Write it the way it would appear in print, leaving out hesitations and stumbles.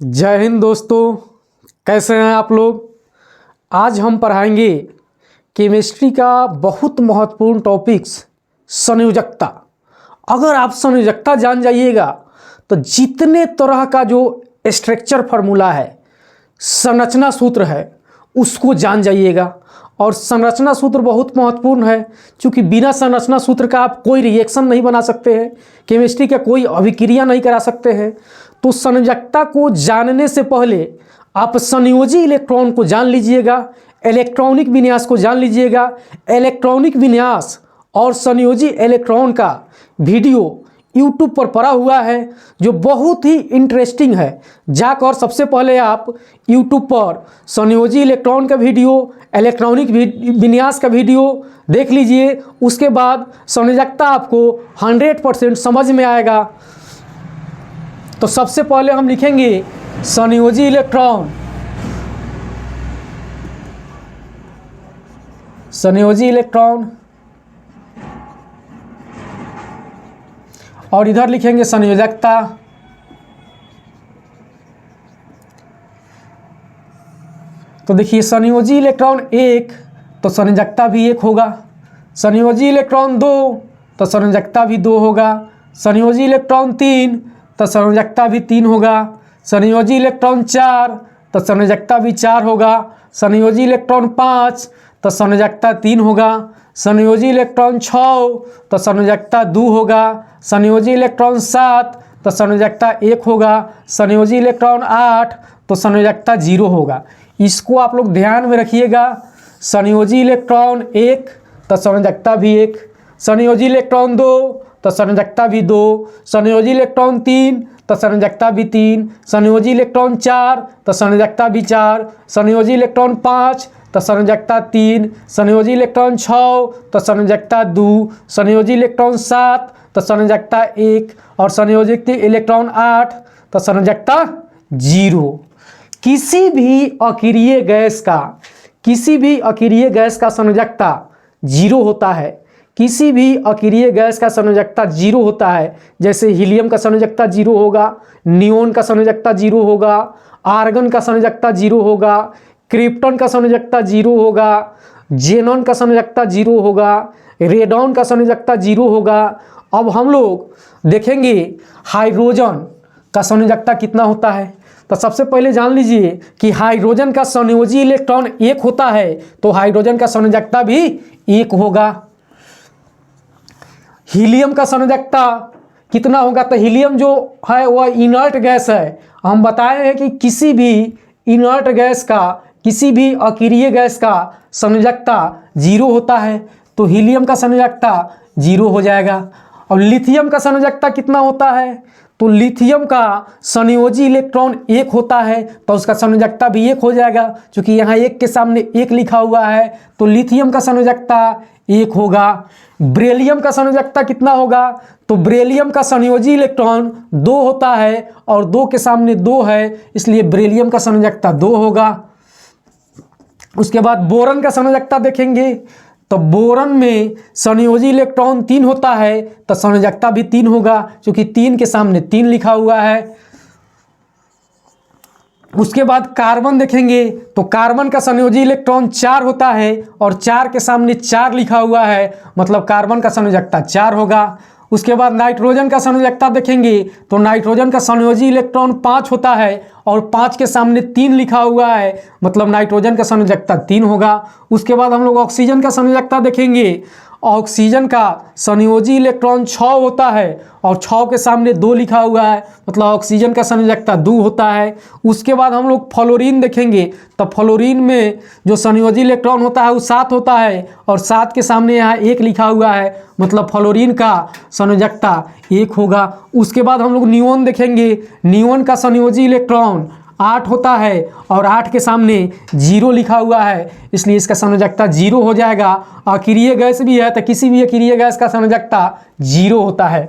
जय हिंद दोस्तों, कैसे हैं आप लोग। आज हम पढ़ाएंगे केमिस्ट्री का बहुत महत्वपूर्ण टॉपिक्स संयोजकता। अगर आप संयोजकता जान जाइएगा तो जितने तरह का जो स्ट्रक्चर फार्मूला है, संरचना सूत्र है, उसको जान जाइएगा। और संरचना सूत्र बहुत महत्वपूर्ण है, क्योंकि बिना संरचना सूत्र का आप कोई रिएक्शन नहीं बना सकते हैं, केमिस्ट्री का कोई अभिक्रिया नहीं करा सकते हैं। तो संयोजकता को जानने से पहले आप संयोजी इलेक्ट्रॉन को जान लीजिएगा, इलेक्ट्रॉनिक विन्यास को जान लीजिएगा। इलेक्ट्रॉनिक विन्यास और संयोजी इलेक्ट्रॉन का वीडियो YouTube पर पड़ा हुआ है, जो बहुत ही इंटरेस्टिंग है। जाकर सबसे पहले आप YouTube पर संयोजी इलेक्ट्रॉन का वीडियो, इलेक्ट्रॉनिक विन्यास का वीडियो देख लीजिए। उसके बाद संयोजकता आपको 100% समझ में आएगा। तो सबसे पहले हम लिखेंगे संयोजी इलेक्ट्रॉन। संयोजी इलेक्ट्रॉन और इधर लिखेंगे संयोजकता। तो देखिए, संयोजी इलेक्ट्रॉन 1 तो संयोजकता भी 1 होगा। संयोजी इलेक्ट्रॉन 2 तो संयोजकता भी 2 होगा। संयोजी इलेक्ट्रॉन 3 तो संयोजकता भी 3 होगा। संयोजी इलेक्ट्रॉन 4 तो संयोजकता भी 4 होगा। संयोजी इलेक्ट्रॉन 5 तो संयोजकता 3 होगा। संयोजी इलेक्ट्रॉन 6 तो संयोजकता 2 होगा। संयोजी इलेक्ट्रॉन 7 तो संयोजकता 1 होगा। संयोजी इलेक्ट्रॉन 8 तो संयोजकता 0 होगा। इसको आप लोग ध्यान में रखिएगा। संयोजी इलेक्ट्रॉन 1 तो संयोजकता भी 1। संयोजी इलेक्ट्रॉन 2 तो संयोजकता भी 2। संयोजी इलेक्ट्रॉन 3 तो संयोजकता भी 3। संयोजी इलेक्ट्रॉन 4 तो संयोजकता भी 4। संयोजी इलेक्ट्रॉन 5 तो संयोजकता 3। संयोजी इलेक्ट्रॉन 6 तो संयोजकता 2। संयोजी इलेक्ट्रॉन 7 तो संयोजकता 1 और संयोजी इलेक्ट्रॉन 8 तो संयोजकता 0। किसी भी अक्रिय गैस का संयोजकता 0 होता है। किसी भी अक्रिय गैस का संयोजकता 0 होता है। जैसे हीलियम का संयोजकता 0 होगा, नियोन का संयोजकता 0 होगा, आर्गन का संयोजकता 0 होगा, क्रिप्टन का संयोजकता 0 होगा, जेनॉन का संयोजकता 0 होगा, रेडॉन का संयोजकता 0 होगा। अब हम लोग देखेंगे हाइड्रोजन का संयोजकता कितना होता है। तो सबसे पहले जान लीजिए कि हाइड्रोजन का संयोजी इलेक्ट्रॉन 1 होता है, तो हाइड्रोजन का संयोजकता भी 1 होगा। हीलियम का संयोजकता कितना होगा, तो हीलियम जो है वह इनर्ट गैस है। हम बताए हैं कि किसी भी इनर्ट गैस का, किसी भी अक्रिय गैस का संयोजकता 0 होता है, तो हीलियम का संयोजकता 0 हो जाएगा। और लिथियम का संयोजकता कितना होता है, तो लिथियम का संयोजी इलेक्ट्रॉन 1 होता है, तो उसका संयोजकता भी 1 हो जाएगा। क्योंकि यहाँ 1 के सामने 1 लिखा हुआ है, तो लिथियम का संयोजकता 1 होगा। बेरिलियम का संयोजकता कितना होगा, तो बेरिलियम का संयोजी इलेक्ट्रॉन 2 होता है और 2 के सामने 2 है, इसलिए बेरिलियम का संयोजकता 2 होगा। उसके बाद बोरन का संयोजकता देखेंगे, तो बोरन में संयोजी इलेक्ट्रॉन 3 होता है, तो संयोजकता भी 3 होगा, क्योंकि 3 के सामने 3 लिखा हुआ है। उसके बाद कार्बन देखेंगे, तो कार्बन का संयोजी इलेक्ट्रॉन 4 होता है और 4 के सामने 4 लिखा हुआ है, मतलब कार्बन का संयोजकता 4 होगा। उसके बाद नाइट्रोजन का संयोजकता देखेंगे, तो नाइट्रोजन का संयोजी इलेक्ट्रॉन 5 होता है और 5 के सामने 3 लिखा हुआ है, मतलब नाइट्रोजन का संयोजकता 3 होगा। उसके बाद हम लोग ऑक्सीजन का संयोजकता देखेंगे। ऑक्सीजन का संयोजी इलेक्ट्रॉन 6 होता है और 6 के सामने 2 लिखा हुआ है, मतलब ऑक्सीजन का संयोजकता 2 होता है। उसके बाद हम लोग फ्लोरीन देखेंगे, तो फ्लोरीन में जो संयोजी इलेक्ट्रॉन होता है वो 7 होता है और 7 के सामने यहाँ 1 लिखा हुआ है, मतलब फ्लोरीन का संयोजकता 1 होगा। उसके बाद हम लोग नियोन देखेंगे। नियोन का संयोजी इलेक्ट्रॉन 8 होता है और 8 के सामने 0 लिखा हुआ है, इसलिए इसका संयोजकता 0 हो जाएगा। अक्रिय गैस भी है, तो किसी भी अक्रिय गैस का संयोजकता 0 होता है।